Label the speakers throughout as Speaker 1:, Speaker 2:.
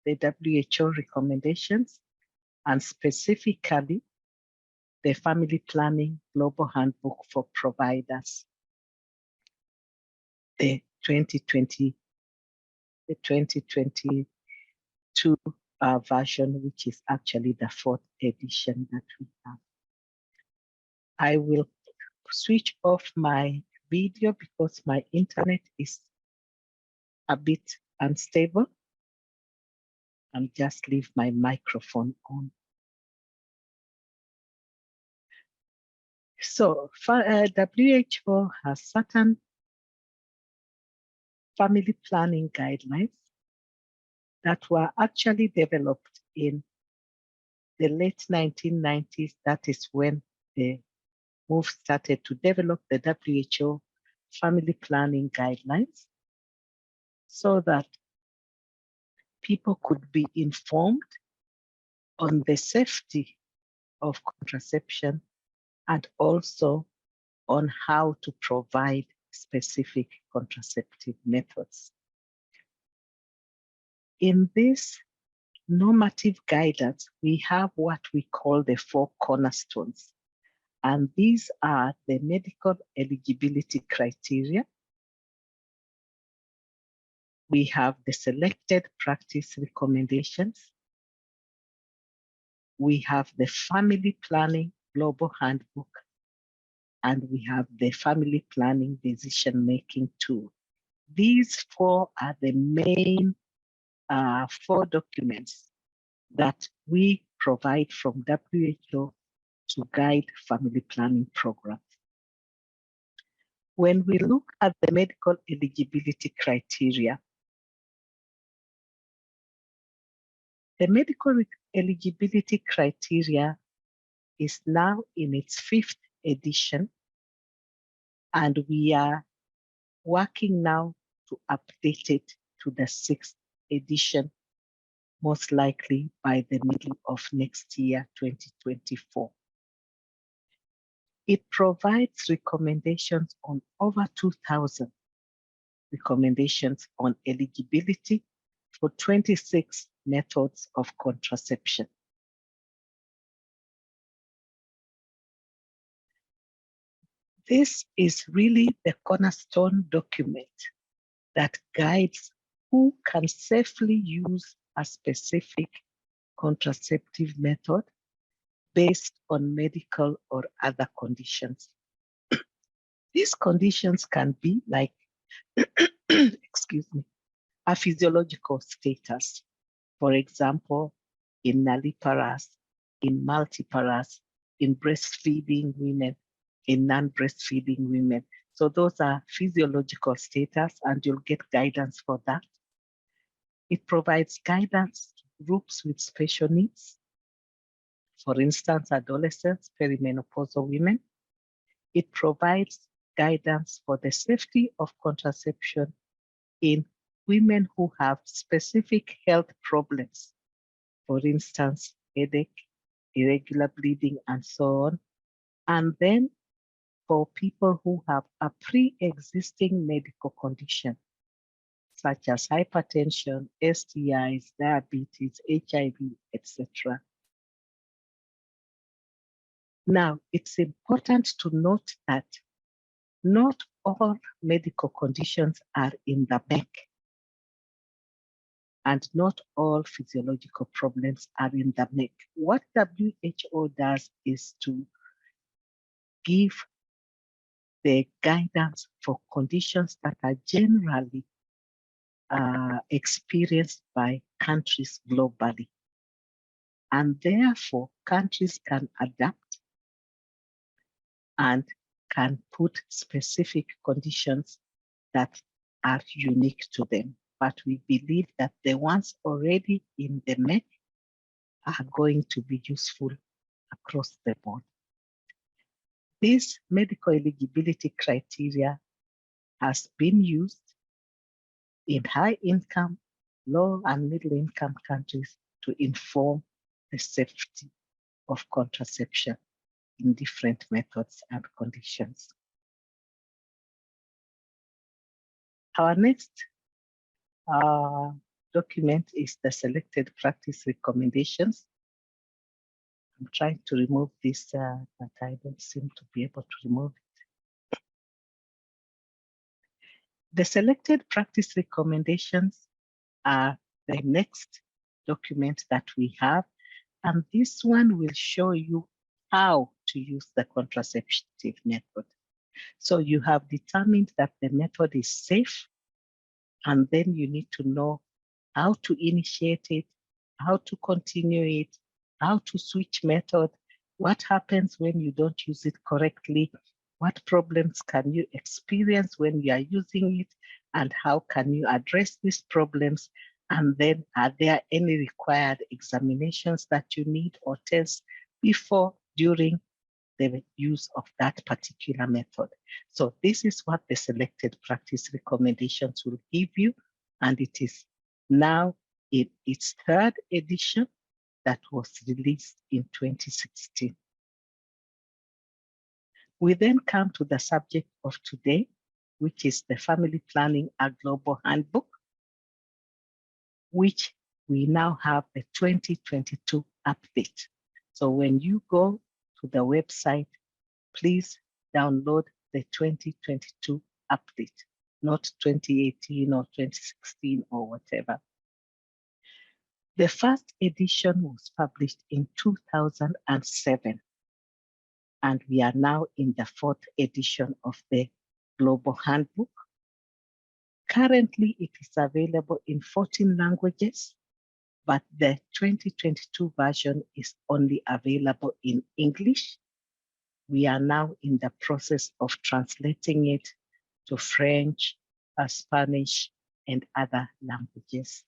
Speaker 1: the WHO recommendations and specifically the Family Planning Global Handbook for Providers, the 2022 version, which is actually the 4th edition that we have. I will switch off my video because my internet is a bit unstable, and just leave my microphone on. So WHO has certain family planning guidelines that were actually developed in the late 1990s. That is when the move started to develop the WHO family planning guidelines so that people could be informed on the safety of contraception and also on how to provide specific contraceptive methods. In this normative guidance, we have what we call the 4 cornerstones, and these are the medical eligibility criteria. We have the selected practice recommendations. We have the Family Planning Global Handbook, and we have the Family Planning Decision-Making Tool. These 4 are the main 4 documents that we provide from WHO to guide family planning programs. When we look at the medical eligibility criteria, the medical eligibility criteria is now in its 5th edition, and we are working now to update it to the 6th edition, most likely by the middle of next year, 2024. It provides recommendations on over 2,000 recommendations on eligibility for 26 methods of contraception. This is really the cornerstone document that guides who can safely use a specific contraceptive method based on medical or other conditions. These conditions can be like, excuse me, a physiological status. For example, in nulliparous, in multiparous, in breastfeeding women, in non-breastfeeding women. So those are physiological status, and you'll get guidance for that. It provides guidance to groups with special needs. For instance, adolescents, perimenopausal women. It provides guidance for the safety of contraception in women who have specific health problems. For instance, headache, irregular bleeding, and so on. And then for people who have a pre-existing medical condition, such as hypertension, STIs, diabetes, HIV, etc. Now, it's important to note that not all medical conditions are in the MEC, and not all physiological problems are in the MEC. What WHO does is to give the guidance for conditions that are generally experienced by countries globally. And therefore, countries can adapt and can put specific conditions that are unique to them. But we believe that the ones already in the MEC are going to be useful across the board. This medical eligibility criteria has been used in high-income, low and middle-income countries to inform the safety of contraception in different methods and conditions. Our next document is the selected practice recommendations. I'm trying to remove this, but I don't seem to be able to remove it. The selected practice recommendations are the next document that we have, and this one will show you how to use the contraceptive method. So you have determined that the method is safe, and then you need to know how to initiate it, how to continue it, how to switch method, what happens when you don't use it correctly, what problems can you experience when you are using it, and how can you address these problems, and then are there any required examinations that you need or tests before, during the use of that particular method. So this is what the selected practice recommendations will give you, and it is now in its third edition that was released in 2016. We then come to the subject of today, which is the Family Planning Global Handbook, which we now have the 2022 update. So when you go to the website, please download the 2022 update, not 2018 or 2016 or whatever. The first edition was published in 2007, and we are now in the fourth edition of the Global Handbook. Currently, it is available in 14 languages, but the 2022 version is only available in English. We are now in the process of translating it to French, Spanish, and other languages.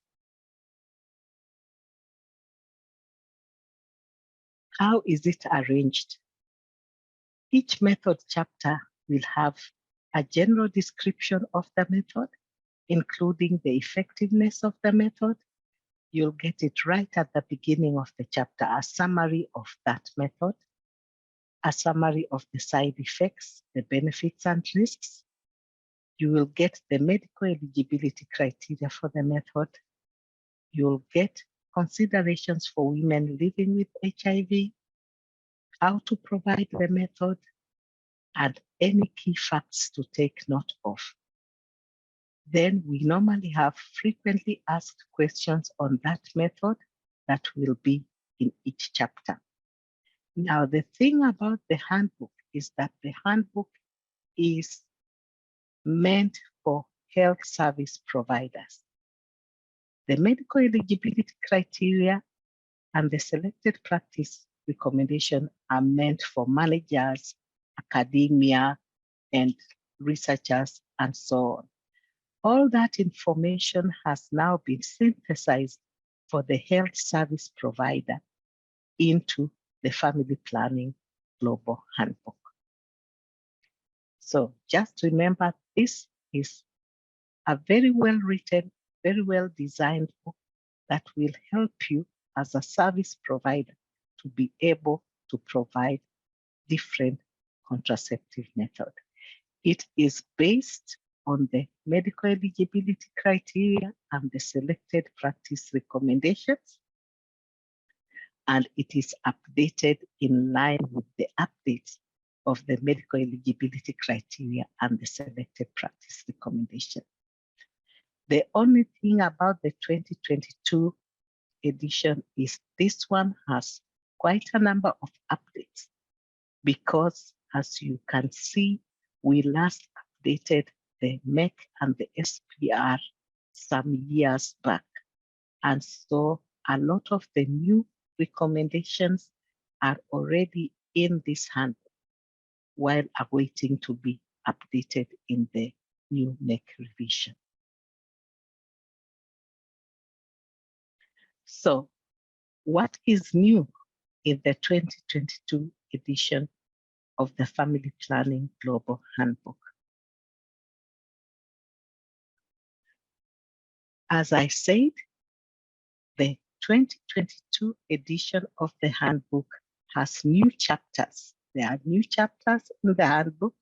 Speaker 1: How is it arranged? Each method chapter will have a general description of the method, including the effectiveness of the method. You'll get it right at the beginning of the chapter, a summary of that method, a summary of the side effects, the benefits and risks. You will get the medical eligibility criteria for the method. You'll get considerations for women living with HIV, how to provide the method, and any key facts to take note of. Then we normally have frequently asked questions on that method that will be in each chapter. Now, the thing about the handbook is that the handbook is meant for health service providers. The medical eligibility criteria and the selected practice recommendation are meant for managers, academia, and researchers, and so on. All that information has now been synthesized for the health service provider into the Family Planning Global Handbook. So just remember, this is a very well written, very well designed book that will help you as a service provider to be able to provide different contraceptive methods. It is based on the medical eligibility criteria and the selected practice recommendations, and it is updated in line with the updates of the medical eligibility criteria and the selected practice recommendation. The only thing about the 2022 edition is this one has quite a number of updates, because as you can see, we last updated the MEC and the SPR some years back. And so a lot of the new recommendations are already in this handbook while awaiting to be updated in the new MEC revision. So what is new in the 2022 edition of the Family Planning Global Handbook? As I said, the 2022 edition of the handbook has new chapters. There are new chapters in the handbook,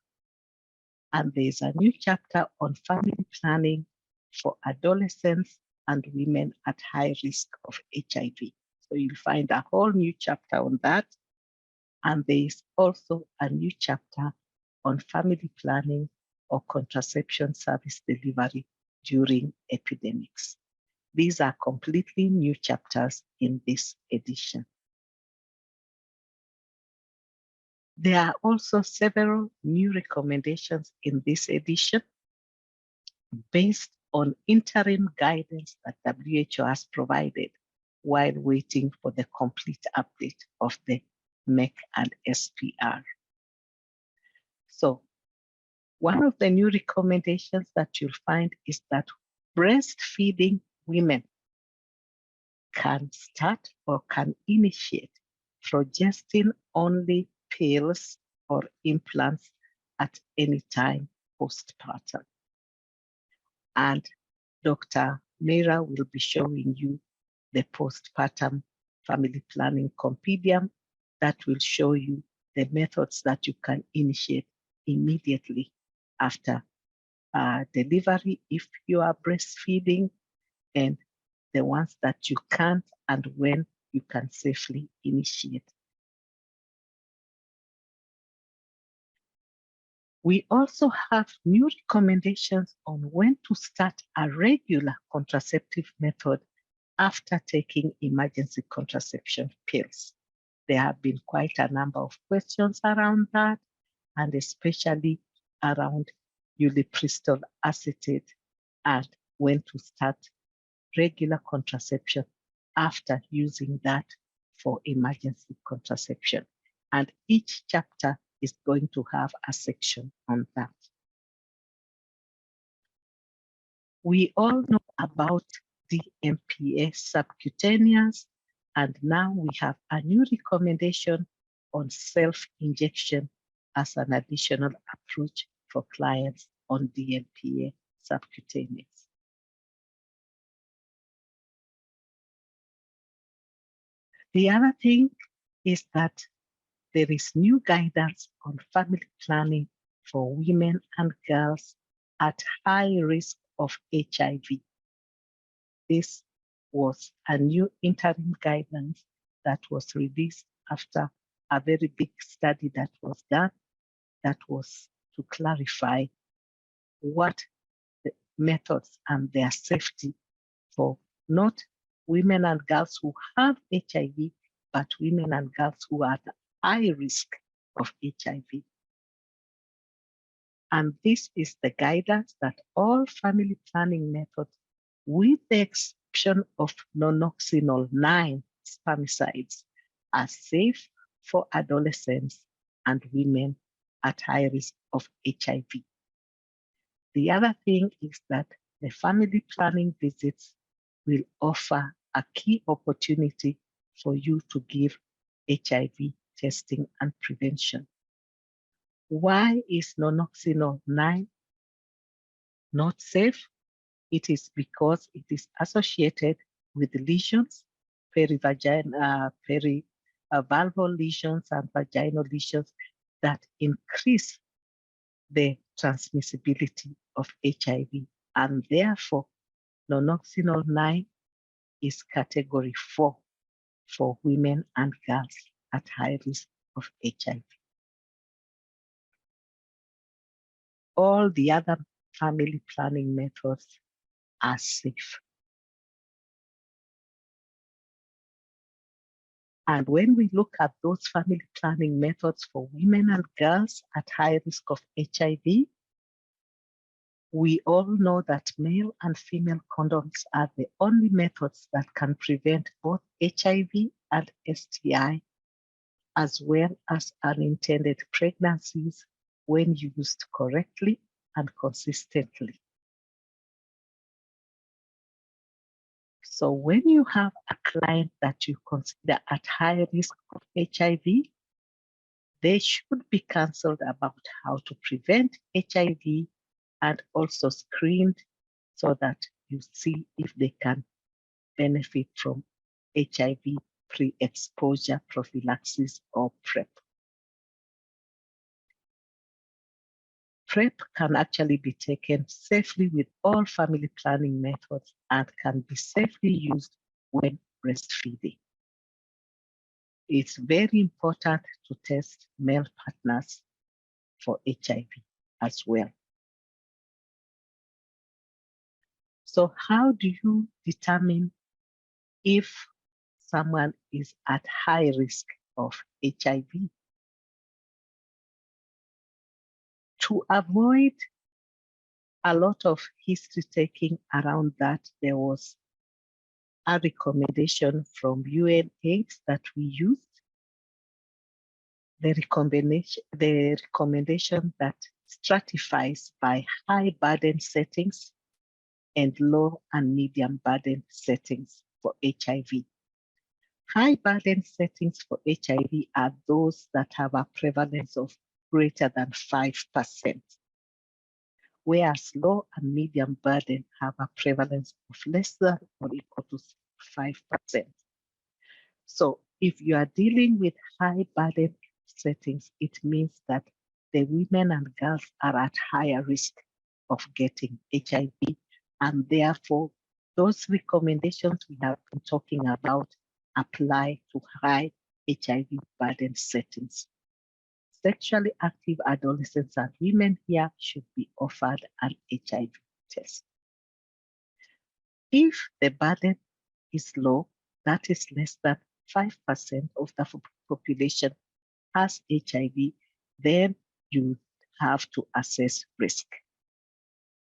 Speaker 1: and there's a new chapter on family planning for adolescents and women at high risk of HIV. So you'll find a whole new chapter on that. And there is also a new chapter on family planning or contraception service delivery during epidemics. These are completely new chapters in this edition. There are also several new recommendations in this edition based on interim guidance that WHO has provided while waiting for the complete update of the MEC and SPR. So one of the new recommendations that you'll find is that breastfeeding women can start or can initiate progestin-only pills or implants at any time postpartum. And Dr. Meera will be showing you the postpartum family planning compendium that will show you the methods that you can initiate immediately after delivery if you are breastfeeding, and the ones that you can't and when you can safely initiate. We also have new recommendations on when to start a regular contraceptive method after taking emergency contraception pills. There have been quite a number of questions around that, and especially around ulipristal acetate and when to start regular contraception after using that for emergency contraception. And each chapter is going to have a section on that. We all know about the DMPA subcutaneous, and now we have a new recommendation on self-injection as an additional approach for clients on DMPA subcutaneous. The other thing is that there is new guidance on family planning for women and girls at high risk of HIV. This was a new interim guidance that was released after a very big study that was done, that was to clarify what the methods and their safety for not women and girls who have HIV, but women and girls who are at high risk of HIV. And this is the guidance that all family planning methods, with the exception of nonoxynol 9 spermicides, are safe for adolescents and women at high risk of HIV. The other thing is that the family planning visits will offer a key opportunity for you to give HIV testing and prevention. Why is nonoxynol 9 not safe? It is because it is associated with lesions, perivalval lesions and vaginal lesions that increase the transmissibility of HIV, and therefore nonoxynol 9 is category 4 for women and girls at high risk of HIV. All the other family planning methods are safe. And when we look at those family planning methods for women and girls at high risk of HIV, we all know that male and female condoms are the only methods that can prevent both HIV and STI, as well as unintended pregnancies when used correctly and consistently. So when you have a client that you consider at high risk of HIV, they should be counseled about how to prevent HIV and also screened so that you see if they can benefit from HIV pre-exposure prophylaxis or PrEP. PrEP can actually be taken safely with all family planning methods and can be safely used when breastfeeding. It's very important to test male partners for HIV as well. So how do you determine if someone is at high risk of HIV? To avoid a lot of history taking around that, there was a recommendation from UNAIDS that we used. The recommendation that stratifies by high burden settings and low and medium burden settings for HIV. High burden settings for HIV are those that have a prevalence of greater than 5%, whereas low and medium burden have a prevalence of less than or equal to 5%. So if you are dealing with high burden settings, it means that the women and girls are at higher risk of getting HIV, and therefore those recommendations we have been talking about apply to high HIV burden settings. Sexually active adolescents and women here should be offered an HIV test. If the burden is low, that is less than 5% of the population has HIV, then you have to assess risk.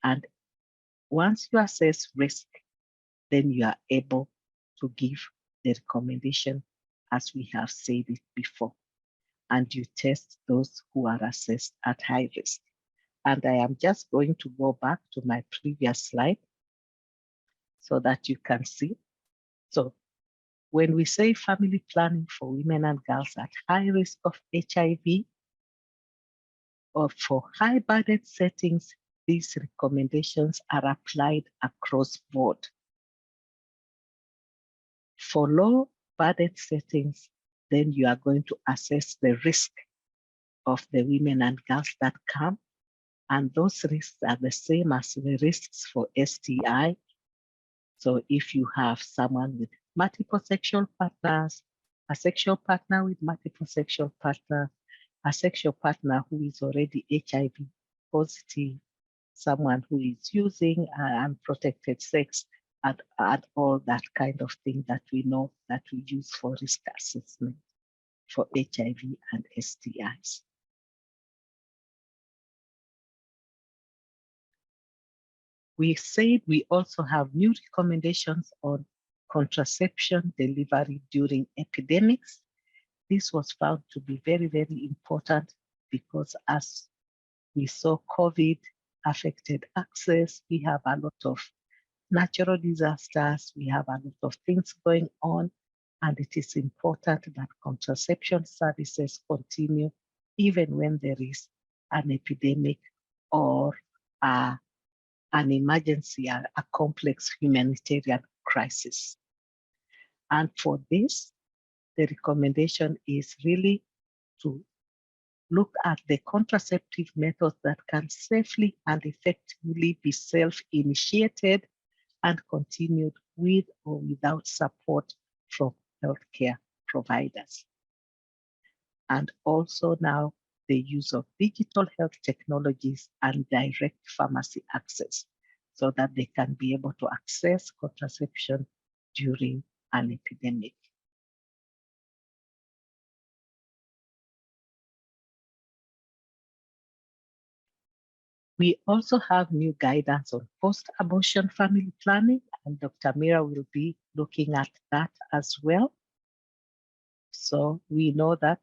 Speaker 1: And once you assess risk, then you are able to give the recommendation as we have said it before. And you test those who are assessed at high risk. And I am just going to go back to my previous slide so that you can see. So when we say family planning for women and girls at high risk of HIV, or for high burden settings, these recommendations are applied across board. For low burden settings, then you are going to assess the risk of the women and girls that come, and those risks are the same as the risks for STI. So if you have someone with multiple sexual partners, a sexual partner with multiple sexual partners, a sexual partner who is already HIV positive, someone who is using unprotected sex, and all that kind of thing that we know that we use for risk assessment for HIV and STIs. We said we also have new recommendations on contraception delivery during epidemics. This was found to be very, very important because as we saw COVID affected access, we have a lot of natural disasters, we have a lot of things going on, and it is important that contraception services continue even when there is an epidemic or an emergency, a complex humanitarian crisis. And for this, the recommendation is really to look at the contraceptive methods that can safely and effectively be self-initiated and continued with or without support from healthcare providers. And also now the use of digital health technologies and direct pharmacy access so that they can be able to access contraception during an epidemic. We also have new guidance on post-abortion family planning, and Dr. Meera will be looking at that as well. So we know that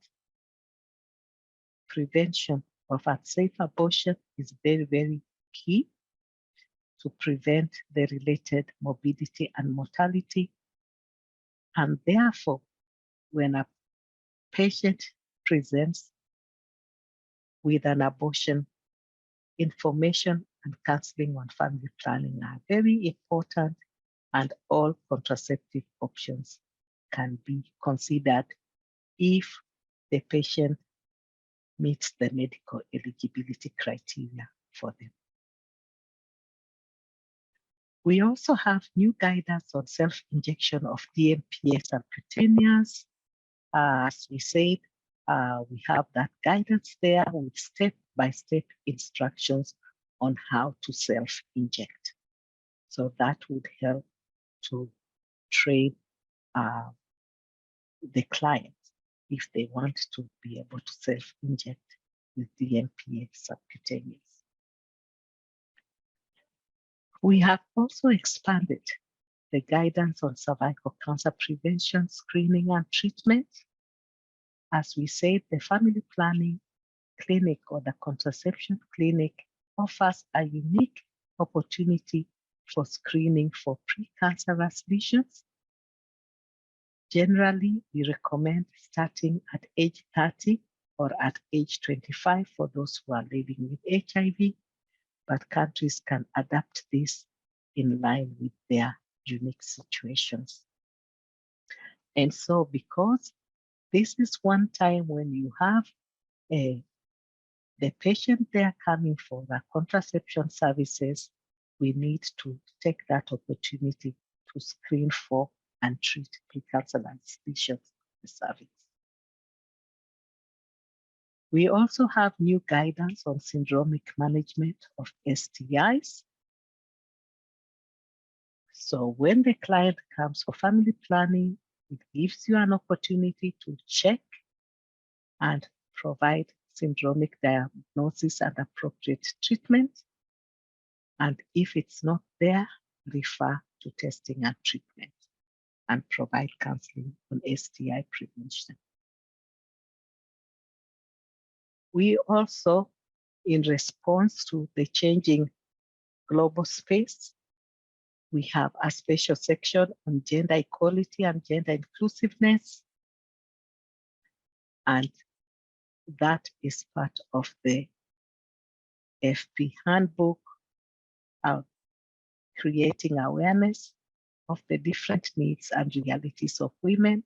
Speaker 1: prevention of unsafe abortion is very, very key to prevent the related morbidity and mortality. And therefore, when a patient presents with an abortion, information and counseling on family planning are very important, and all contraceptive options can be considered if the patient meets the medical eligibility criteria for them. We also have new guidance on self-injection of DMPA subcutaneous. As we said, we have that guidance there with step-by-step instructions on how to self-inject. So that would help to train the client if they want to be able to self-inject with DMPA subcutaneous. We have also expanded the guidance on cervical cancer prevention, screening, and treatment. As we said, the family planning clinic or the contraception clinic offers a unique opportunity for screening for precancerous lesions. Generally, we recommend starting at age 30 or at age 25 for those who are living with HIV, but countries can adapt this in line with their unique situations. And so because this is one time when you have the patient there coming for the contraception services, we need to take that opportunity to screen for and treat precancerous lesions of the cervix. We also have new guidance on syndromic management of STIs. So when the client comes for family planning, it gives you an opportunity to check and provide syndromic diagnosis and appropriate treatment. And if it's not there, refer to testing and treatment and provide counseling on STI prevention. We also, in response to the changing global space, we have a special section on gender equality and gender inclusiveness. And that is part of the FP handbook, creating awareness of the different needs and realities of women,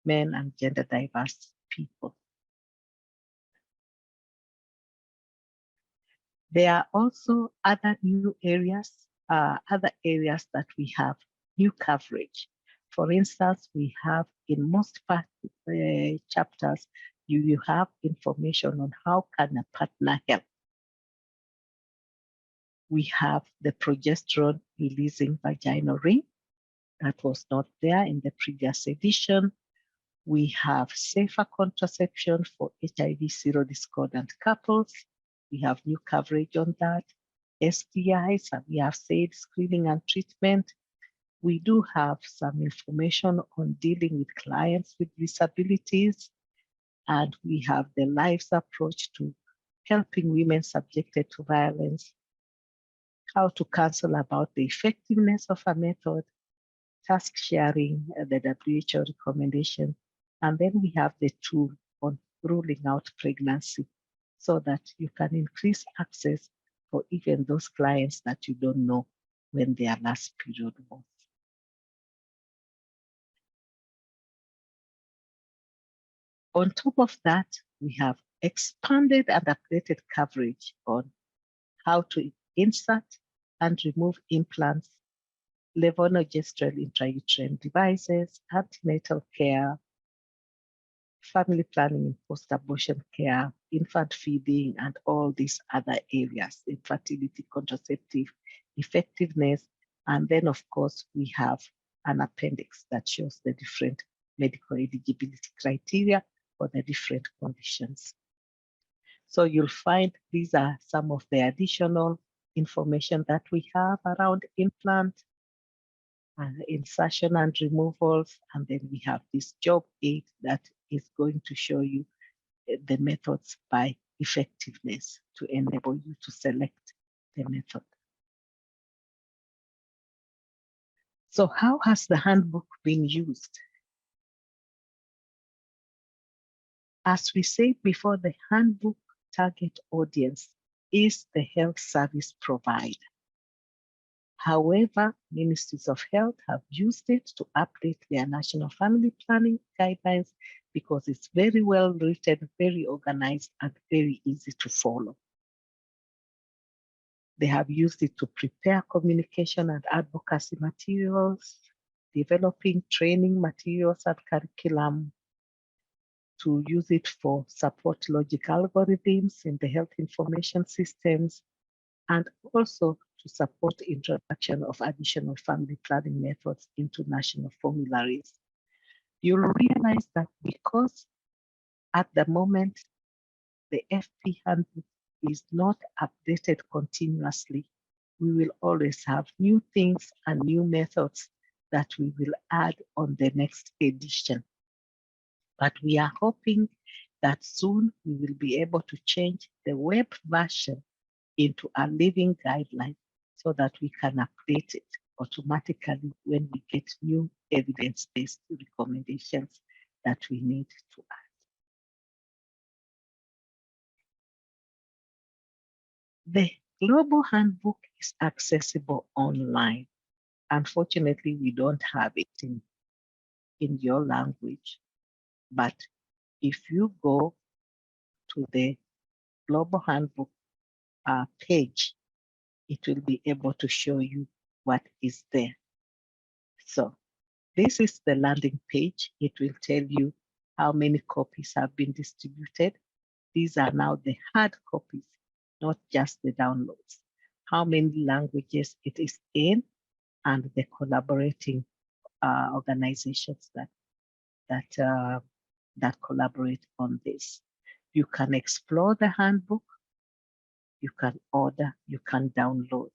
Speaker 1: men, and gender diverse people. There are also other new areas, that we have new coverage. For instance, we have in most chapters, you have information on how can a partner help. We have the progesterone releasing vaginal ring that was not there in the previous edition. We have safer contraception for HIV serodiscordant couples. We have new coverage on that. STIs, and we have said screening and treatment. We do have some information on dealing with clients with disabilities, and we have the LIVES approach to helping women subjected to violence, how to counsel about the effectiveness of a method, task sharing, the WHO recommendation, and then we have the tool on ruling out pregnancy so that you can increase access for even those clients that you don't know when their last period was. On top of that, we have expanded and updated coverage on how to insert and remove implants, levonorgestrel intrauterine devices, antenatal care, family planning, post-abortion care, infant feeding, and all these other areas, infertility, contraceptive effectiveness. And then, of course, we have an appendix that shows the different medical eligibility criteria for the different conditions. So you'll find these are some of the additional information that we have around implant, insertion and removals, and then we have this job aid that is going to show you the methods by effectiveness to enable you to select the method. So how has the handbook been used? As we said before, the handbook target audience is the health service provider. However, ministries of health have used it to update their national family planning guidelines because it's very well written, very organized, and very easy to follow. They have used it to prepare communication and advocacy materials, developing training materials and curriculum, to use it for support logic algorithms in the health information systems, and also to support introduction of additional family planning methods into national formularies. You'll realize that because at the moment the FP handbook is not updated continuously, we will always have new things and new methods that we will add on the next edition. But we are hoping that soon we will be able to change the web version into a living guideline so that we can update it automatically when we get new evidence-based recommendations that we need to add. The Global Handbook is accessible online. Unfortunately, we don't have it in your language, but if you go to the Global Handbook page, it will be able to show you what is there. So this is the landing page. It will tell you how many copies have been distributed. These are now the hard copies, not just the downloads. How many languages it is in, and the collaborating organizations that collaborate on this. You can explore the handbook, you can order, you can download.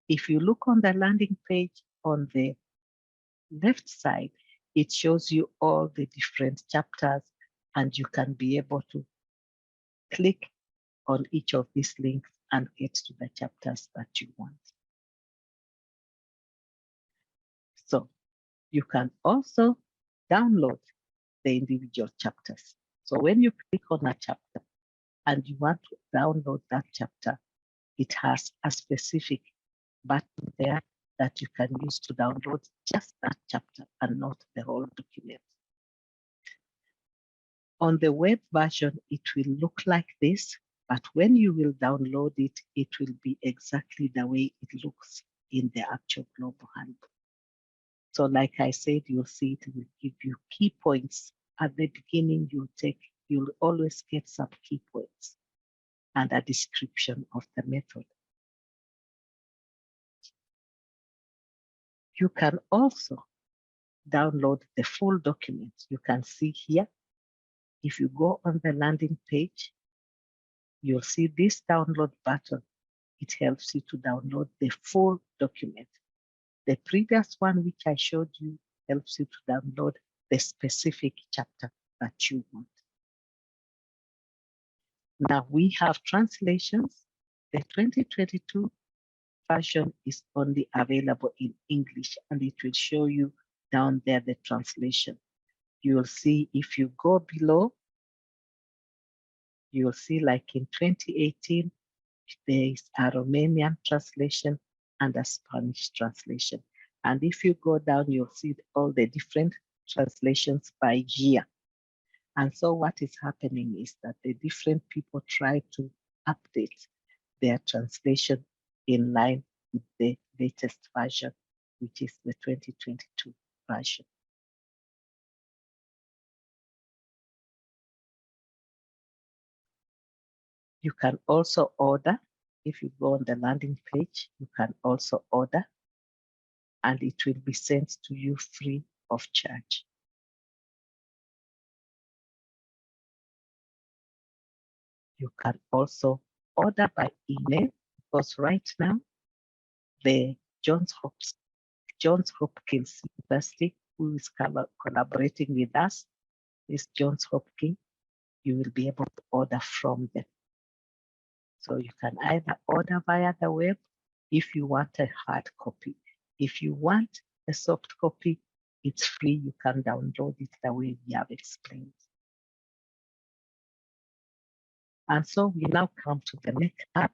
Speaker 1: If you look on the landing page on the left side, it shows you all the different chapters, and you can be able to click on each of these links and get to the chapters that you want. So you can also download the individual chapters. So when you click on a chapter and you want to download that chapter, it has a specific button there that you can use to download just that chapter and not the whole document. On the web version, it will look like this, but when you will download it, it will be exactly the way it looks in the actual Global Handbook. So like I said, you'll see it will give you key points. At the beginning, you'll always get some key points and a description of the method. You can also download the full document. You can see here, if you go on the landing page, you'll see this download button. It helps you to download the full document. The previous one, which I showed you, helps you to download the specific chapter that you want. Now we have translations. The 2022 version is only available in English, and it will show you down there the translation. You will see, if you go below, you will see like in 2018, there is a Romanian translation and a Spanish translation. And if you go down, you'll see all the different translations by year. And so what is happening is that the different people try to update their translation in line with the latest version, which is the 2022 version. You can also order. If you go on the landing page, you can also order, and it will be sent to you free of charge. You can also order by email, because right now, the Johns Hopkins University, who is collaborating with us, is Johns Hopkins. You will be able to order from them. So you can either order via the web if you want a hard copy. If you want a soft copy, it's free. You can download it the way we have explained. And so we now come to the next app.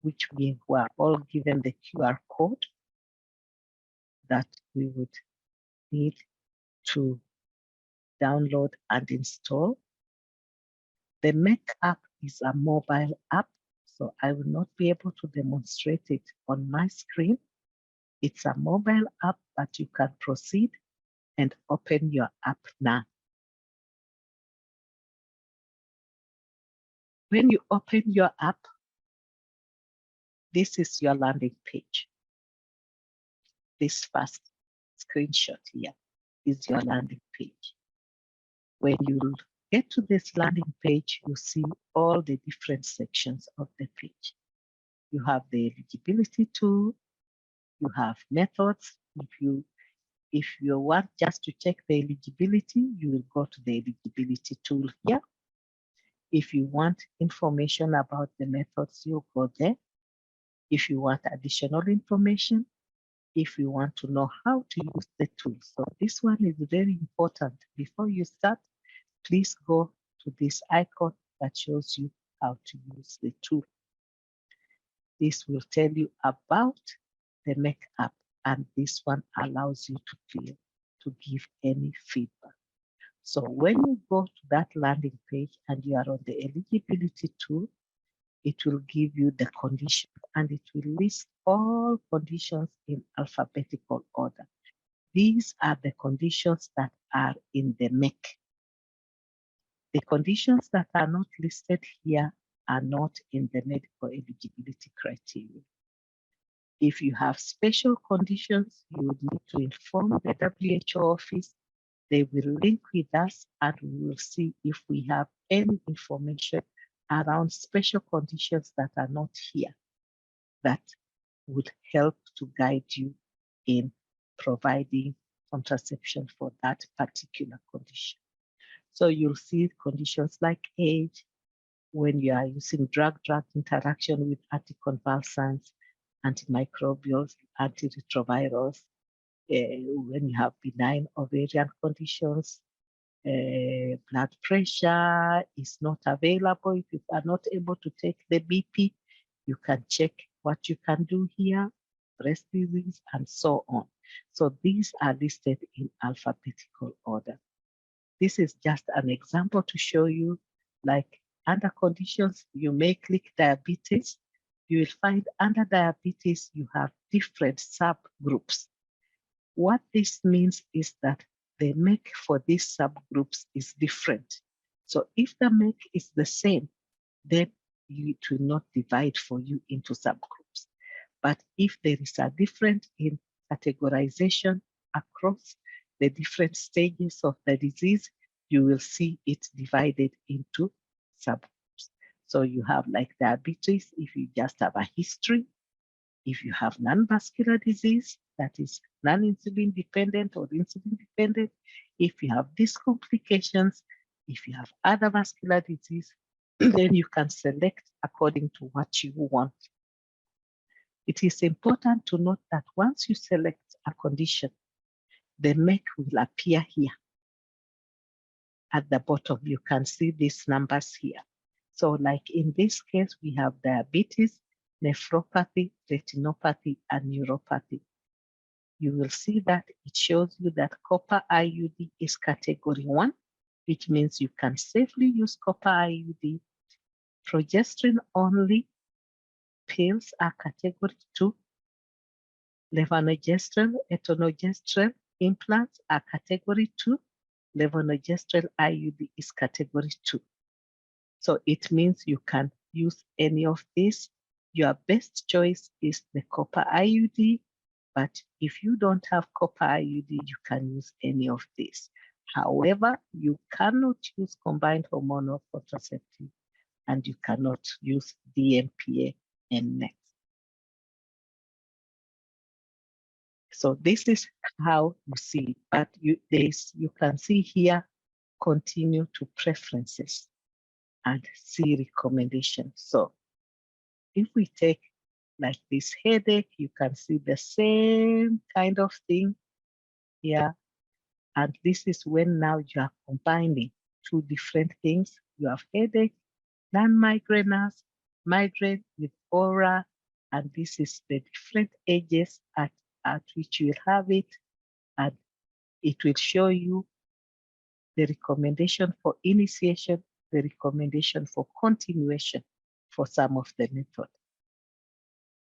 Speaker 1: which we were all given the QR code that we would need to download and install. The MEC app is a mobile app, so I will not be able to demonstrate it on my screen. It's a mobile app, but you can proceed and open your app now. When you open your app, this is your landing page. This first screenshot here is your landing page. When you get to this landing page, you see all the different sections of the page. You have the eligibility tool, you have methods. If you want just to check the eligibility, you will go to the eligibility tool here. If you want information about the methods, you go there. If you want additional information, if you want to know how to use the tool. So this one is very important. Before you start, please go to this icon that shows you how to use the tool. This will tell you about the MEC app, and this one allows you to give any feedback. So when you go to that landing page and you are on the eligibility tool, it will give you the conditions and it will list all conditions in alphabetical order. These are the conditions that are in the MEC. The conditions that are not listed here are not in the medical eligibility criteria. If you have special conditions, you would need to inform the WHO office. They will link with us and we will see if we have any information around special conditions that are not here that would help to guide you in providing contraception for that particular condition. So you'll see conditions like age, when you are using drug-drug interaction with anticonvulsants, antimicrobials, antiretrovirals, when you have benign ovarian conditions, blood pressure is not available. If you are not able to take the BP, you can check what you can do here, breast disease, and so on. So these are listed in alphabetical order. This is just an example to show you, like under conditions, you may click diabetes. You will find under diabetes, you have different subgroups. What this means is that the MEC for these subgroups is different. So if the MEC is the same, then it will not divide for you into subgroups. But if there is a difference in categorization across the different stages of the disease, you will see it divided into subgroups. So you have like diabetes, if you just have a history, if you have non-vascular disease, that is non-insulin dependent or insulin dependent, if you have these complications, if you have other vascular disease, then you can select according to what you want. It is important to note that once you select a condition, the MEC will appear here. At the bottom, you can see these numbers here. So like in this case, we have diabetes, nephropathy, retinopathy, and neuropathy. You will see that it shows you that copper IUD is category 1, which means you can safely use copper IUD. Progesterone only pills are category 2. Levonorgestrel, etonogestrel implants are category 2. Levonorgestrel IUD is category 2. So it means you can use any of these. Your best choice is the copper IUD, but if you don't have copper IUD, you can use any of these. However, you cannot use combined hormonal contraceptive and you cannot use DMPA and NET. So this is how you see, but you can see here, continue to preferences and see recommendations. So if we take like this headache, you can see the same kind of thing here. And this is when now you are combining two different things. You have headache, non-migrainous, migraine with aura, and this is the different ages at which you will have it, and it will show you the recommendation for initiation, the recommendation for continuation for some of the method.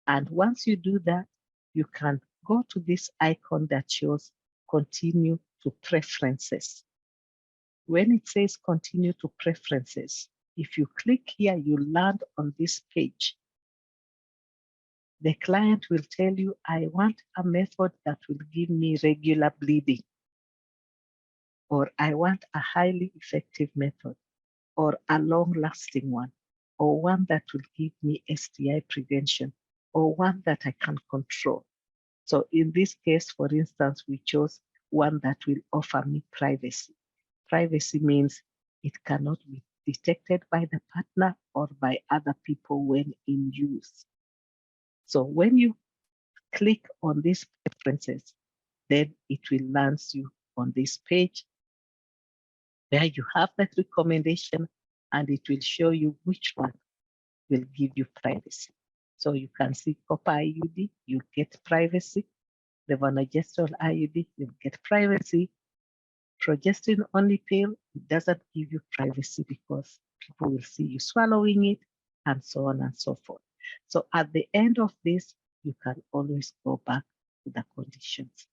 Speaker 1: And once you do that, you can go to this icon that shows continue to preferences. When it says continue to preferences, if you click here, you land on this page. The client will tell you, I want a method that will give me regular bleeding, or I want a highly effective method, or a long-lasting one, or one that will give me STI prevention, or one that I can control. So in this case, for instance, we chose one that will offer me privacy. Privacy means it cannot be detected by the partner or by other people when in use. So when you click on these preferences, then it will land you on this page where you have that recommendation, and it will show you which one will give you privacy. So you can see copper IUD, you get privacy. The levonorgestrel IUD, you get privacy. Progesterone only pill, it doesn't give you privacy because people will see you swallowing it, and so on and so forth. So at the end of this, you can always go back to the conditions,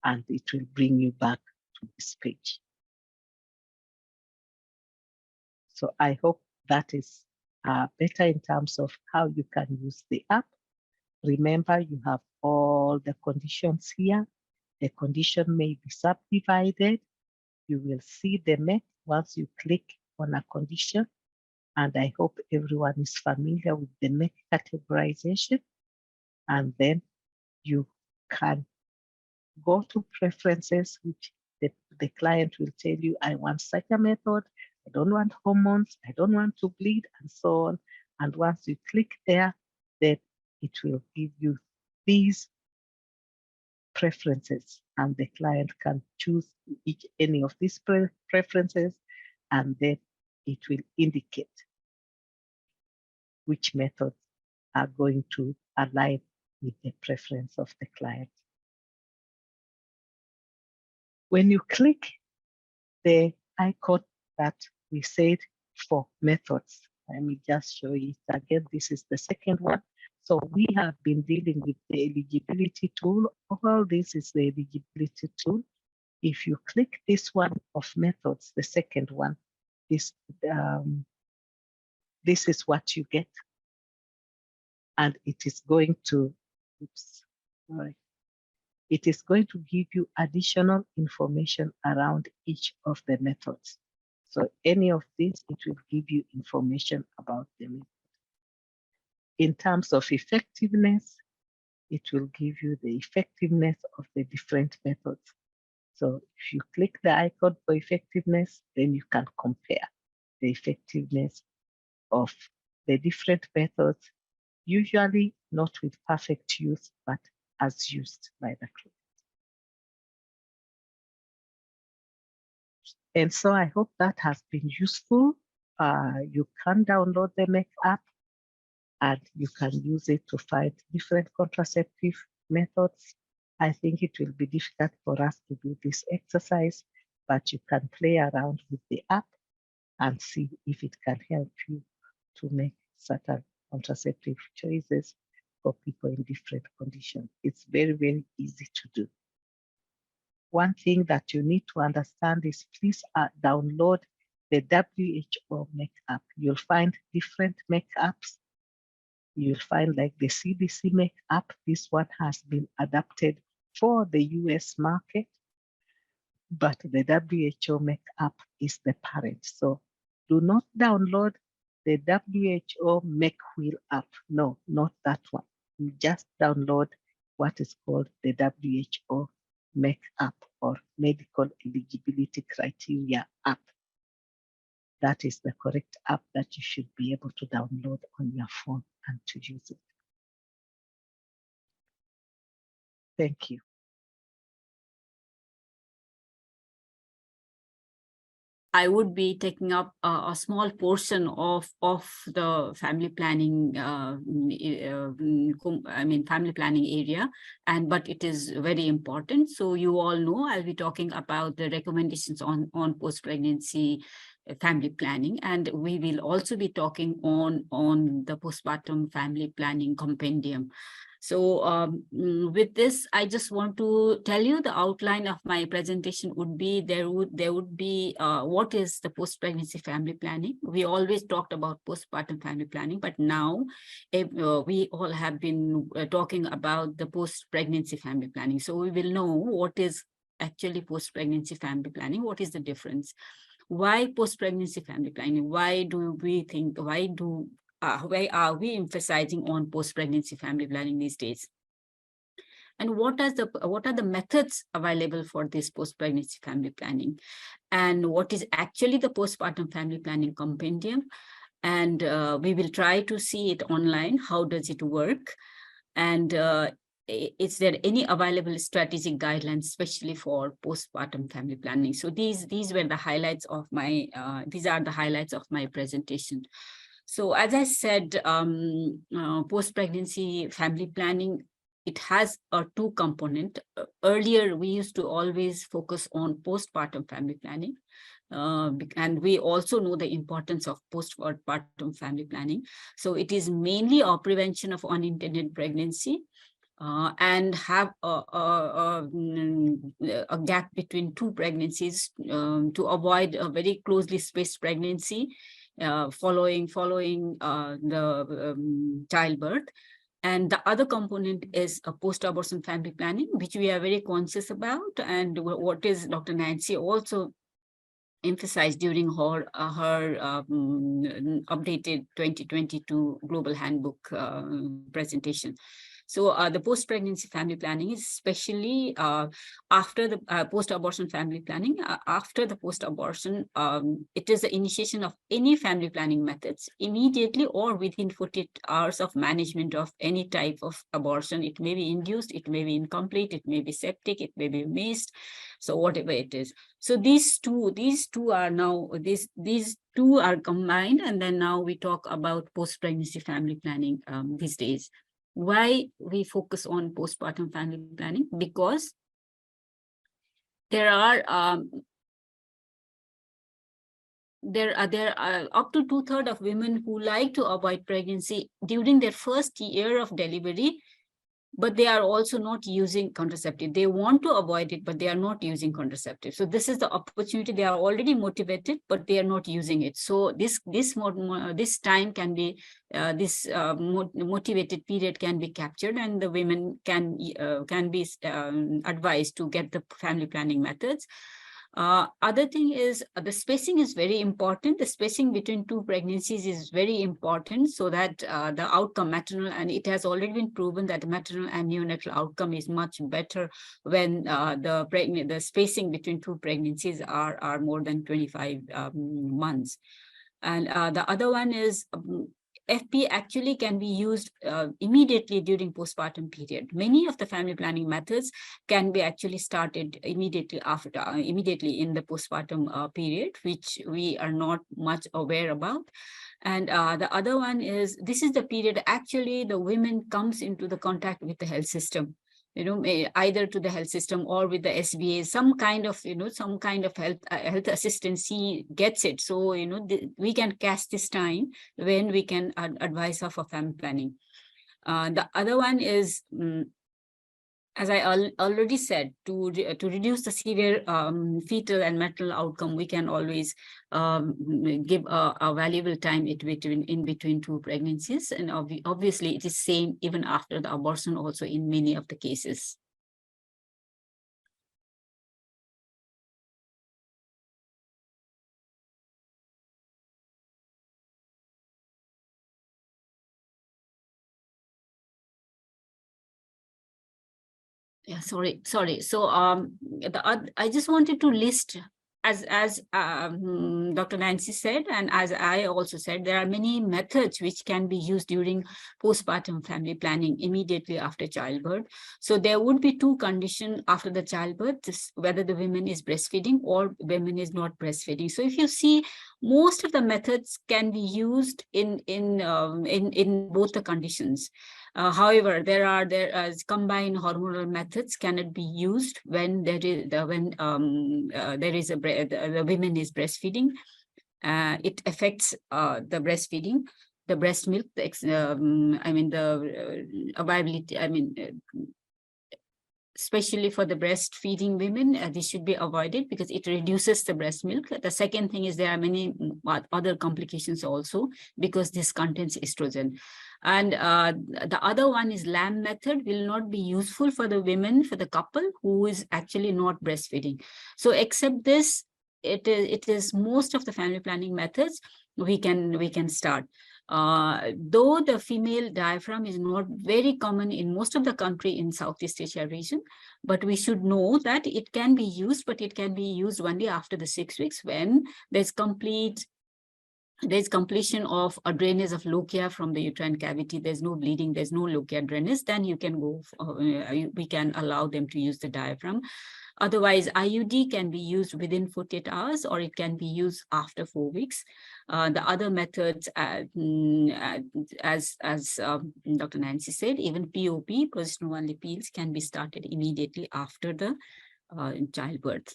Speaker 1: and it will bring you back to this page. So I hope that is better in terms of how you can use the app. Remember, you have all the conditions here. The condition may be subdivided. You will see the MEC once you click on a condition. And I hope everyone is familiar with the MEC categorization. And then you can go to preferences, which the client will tell you, I want such a method, I don't want hormones, I don't want to bleed, and so on. And once you click there, then it will give you these preferences, and the client can choose any of these preferences, and then it will indicate which methods are going to align with the preference of the client. When you click the icon that we said for methods, let me just show you it again. This is the second one. So we have been dealing with the eligibility tool. All this is the eligibility tool. If you click this one of methods, the second one, this is what you get. And it is going to, oops, sorry. It is going to give you additional information around each of the methods. So any of these, it will give you information about the method. In terms of effectiveness, it will give you the effectiveness of the different methods. So if you click the icon for effectiveness, then you can compare the effectiveness of the different methods, usually not with perfect use, but as used by the client. And so I hope that has been useful. You can download the MEC app, and you can use it to find different contraceptive methods. I think it will be difficult for us to do this exercise, but you can play around with the app and see if it can help you to make certain contraceptive choices for people in different conditions. It's very, very easy to do. One thing that you need to understand is please download the WHO MEC app. You'll find different MEC apps. You'll find like the CDC MEC app. This one has been adapted for the US market, but the WHO MEC app is the parent. So do not download the WHO MEC Wheel app. No, not that one. You just download what is called the WHO MEC app, or Medical Eligibility Criteria app. That is the correct app that you should be able to download on your phone and to use it. Thank you.
Speaker 2: I would be taking up a small portion of the family planning, family planning area, but it is very important. So you all know I'll be talking about the recommendations on post-pregnancy family planning, and we will also be talking on the postpartum family planning compendium. So with this, I just want to tell you the outline of my presentation would be there would be what is the post-pregnancy family planning. We always talked about postpartum family planning, but now we all have been talking about the post-pregnancy family planning. So we will know what is actually post-pregnancy family planning, what is the difference. Why post-pregnancy family planning? Why are we emphasizing on post-pregnancy family planning these days? And what are the methods available for this post-pregnancy family planning? And what is actually the postpartum family planning compendium? And we will try to see it online. How does it work? And is there any available strategic guidelines, especially for postpartum family planning? So these were the highlights of my these are the highlights of my presentation. So as I said, post-pregnancy family planning, it has a two component. Earlier, we used to always focus on postpartum family planning. And we also know the importance of postpartum family planning. So it is mainly a prevention of unintended pregnancy and have a gap between two pregnancies to avoid a very closely spaced pregnancy following the childbirth. And the other component is a post-abortion family planning, which we are very conscious about, and what is Dr. Nancy also emphasized during her updated 2022 Global Handbook presentation. So the post-pregnancy family planning is especially after the post-abortion family planning. After the post-abortion, it is the initiation of any family planning methods immediately or within 48 hours of management of any type of abortion. It may be induced, it may be incomplete, it may be septic, it may be missed. So whatever it is. So these two are now, these two are combined, and then now we talk about post-pregnancy family planning these days. Why we focus on postpartum family planning? Because there are up to 2/3 of women who like to avoid pregnancy during their first year of delivery, but they are also not using contraceptive. They want to avoid it, but they are not using contraceptive. So this is the opportunity. They are already motivated, but they are not using it. So this time can be, motivated period can be captured, and the women can be advised to get the family planning methods. Other thing is the spacing is very important. The spacing between two pregnancies is very important so that the outcome, maternal, and it has already been proven that the maternal and neonatal outcome is much better when the spacing between two pregnancies are more than 25 months. And the other one is FP actually can be used immediately during postpartum period. Many of the family planning methods can be actually started immediately in the postpartum period, which we are not much aware about. And the other one is, this is the period actually the women comes into the contact with the health system, either to the health system or with the SBA, some kind of health assistance he gets it. So we can catch this time when we can advise her for family planning. The other one is, as I already said, to reduce the severe fetal and maternal outcome, we can always give a valuable time in between two pregnancies. And obviously, it is same even after the abortion also in many of the cases. Yeah, sorry. So I just wanted to list Dr. Nancy said, and as I also said, there are many methods which can be used during postpartum family planning immediately after childbirth. So there would be two conditions after the childbirth, whether the woman is breastfeeding or woman is not breastfeeding. So if you see, most of the methods can be used in both the conditions. However, there combined hormonal methods cannot be used when there is the women is breastfeeding. It affects the breastfeeding, the breast milk, the availability. Especially for the breastfeeding women, this should be avoided because it reduces the breast milk. The second thing is there are many other complications also because this contains estrogen. And the other one is lamb method will not be useful for the women, for the couple who is actually not breastfeeding. So except this, it is most of the family planning methods we can start. Though the female diaphragm is not very common in most of the country in Southeast Asia region, but we should know that it can be used, but it can be used only after the 6 weeks when there's completion of a drainage of lochia from the uterine cavity. There's no bleeding, there's no lochia drainage, then you can go, we can allow them to use the diaphragm. Otherwise, IUD can be used within 48 hours or it can be used after 4 weeks. The other methods, as Dr. Nancy said, even POP, progesterone-only pills, can be started immediately after the childbirth.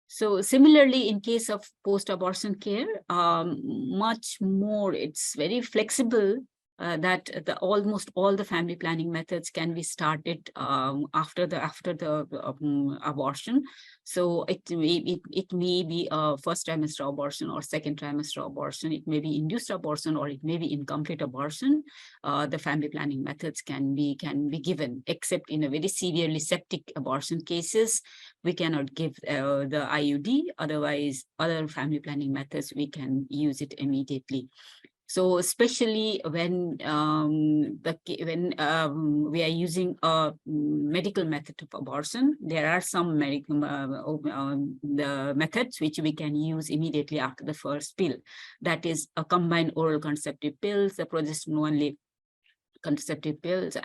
Speaker 2: So similarly, in case of post-abortion care, much more, it's very flexible. That almost all the family planning methods can be started after the abortion. So it may be a first trimester abortion or second trimester abortion. It may be induced abortion or it may be incomplete abortion. The family planning methods can be given, except in a very severely septic abortion cases, we cannot give the IUD. Otherwise, other family planning methods we can use it immediately. So especially when we are using a medical method of abortion, there are some medical the methods which we can use immediately after the first pill. That is a combined oral contraceptive pills, the progesterone-only contraceptive pills,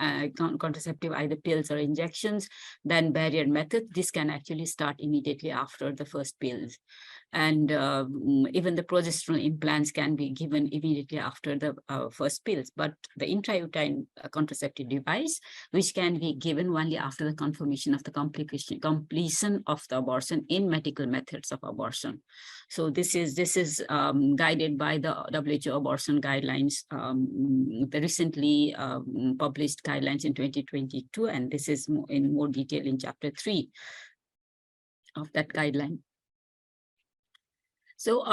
Speaker 2: contraceptive either pills or injections, then barrier method. This can actually start immediately after the first pills. And even the progesterone implants can be given immediately after the first pills. But the intrauterine contraceptive device, which can be given only after the confirmation of the completion of the abortion in medical methods of abortion. So this is guided by the WHO abortion guidelines, the recently published guidelines in 2022, and this is in more detail in chapter 3 of that guideline. So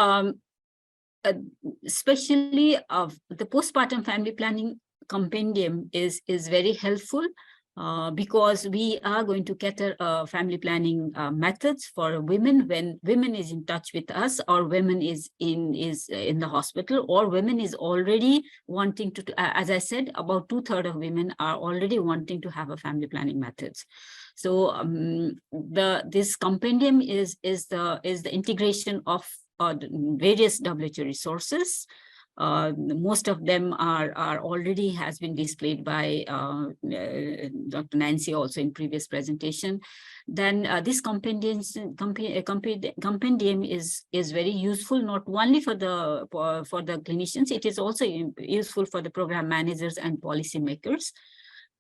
Speaker 2: especially the postpartum family planning compendium is very helpful because we are going to cater family planning methods for women when women is in touch with us, or women is in the hospital, or women is already wanting to, as I said, about 2/3 of women are already wanting to have a family planning methods. So this compendium is the integration of various WHO resources. Most of them are already has been displayed by Dr. Nancy also in previous presentation. Then this compendium is very useful not only for the clinicians, it is also useful for the program managers and policymakers.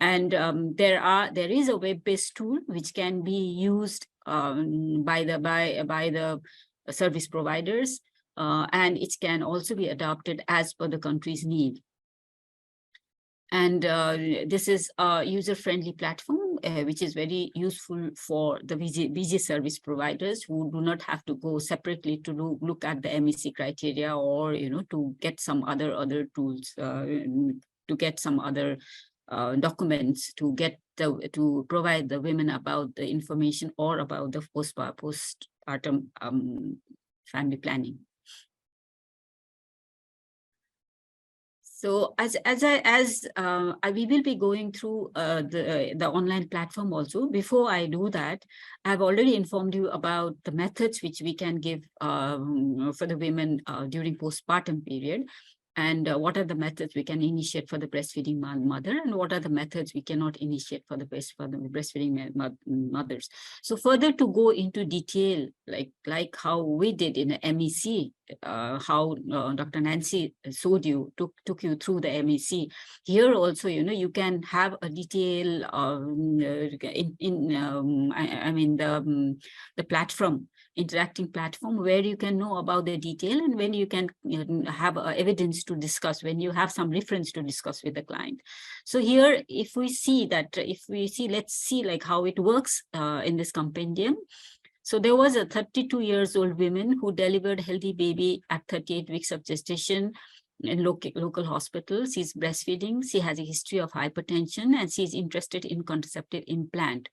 Speaker 2: And there is a web-based tool which can be used by the service providers, and it can also be adopted as per the country's need. And this is a user-friendly platform, which is very useful for the VG service providers who do not have to go separately to look at the MEC criteria, or to get some other tools, to get some other documents to provide the women about the information or about the postpartum family planning. So we will be going through the online platform also. Before I do that, I've already informed you about the methods which we can give for the women during postpartum period, and what are the methods we can initiate for the breastfeeding mother, and what are the methods we cannot initiate for the breastfeeding mothers. So further to go into detail, like how we did in the MEC, how Dr. Nancy took you through the MEC. Here also, you can have a detail the platform, interacting platform, where you can know about the detail, and when you can have evidence to discuss, when you have some reference to discuss with the client. So here, let's see like how it works in this compendium. So there was a 32 years old woman who delivered healthy baby at 38 weeks of gestation in local hospital. She's breastfeeding. She has a history of hypertension, and she's interested in contraceptive implant.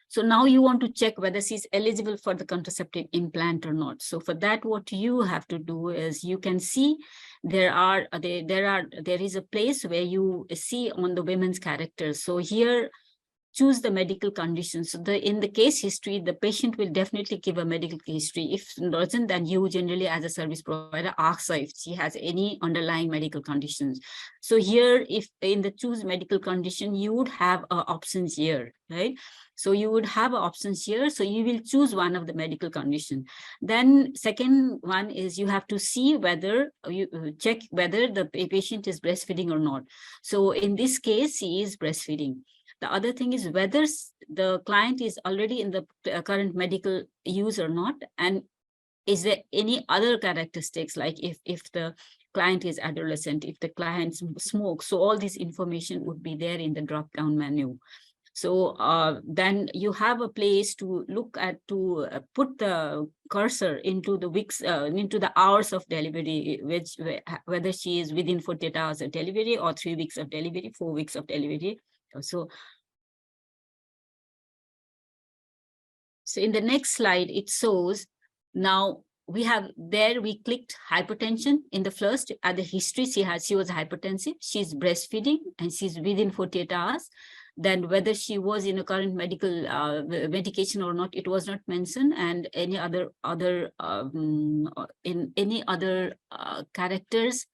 Speaker 2: So now you want to check whether she's eligible for the contraceptive implant or not. So for that, what you have to do is, you can see there is a place where you see on the women's characters. So here, choose the medical conditions. So in the case history, the patient will definitely give a medical history. If doesn't, then you generally as a service provider ask her if she has any underlying medical conditions. So here, if in the choose medical condition, you would have options here, right? So you would have options here. So you will choose one of the medical condition. Then second one is, you have to see whether you check whether the patient is breastfeeding or not. So in this case, she is breastfeeding. The other thing is whether the client is already in the current medical use or not, and is there any other characteristics, like if the client is adolescent, if the client smokes. So all this information would be there in the drop-down menu. So then you have a place to look at, to put the cursor into the weeks, into the hours of delivery, whether she is within 48 hours of delivery, or 3 weeks of delivery, 4 weeks of delivery. So in the next slide, it shows now we clicked hypertension in the first at the history. She was hypertensive, she's breastfeeding, and she's within 48 hours. Then whether she was in a current medical medication or not, it was not mentioned, and any other characters,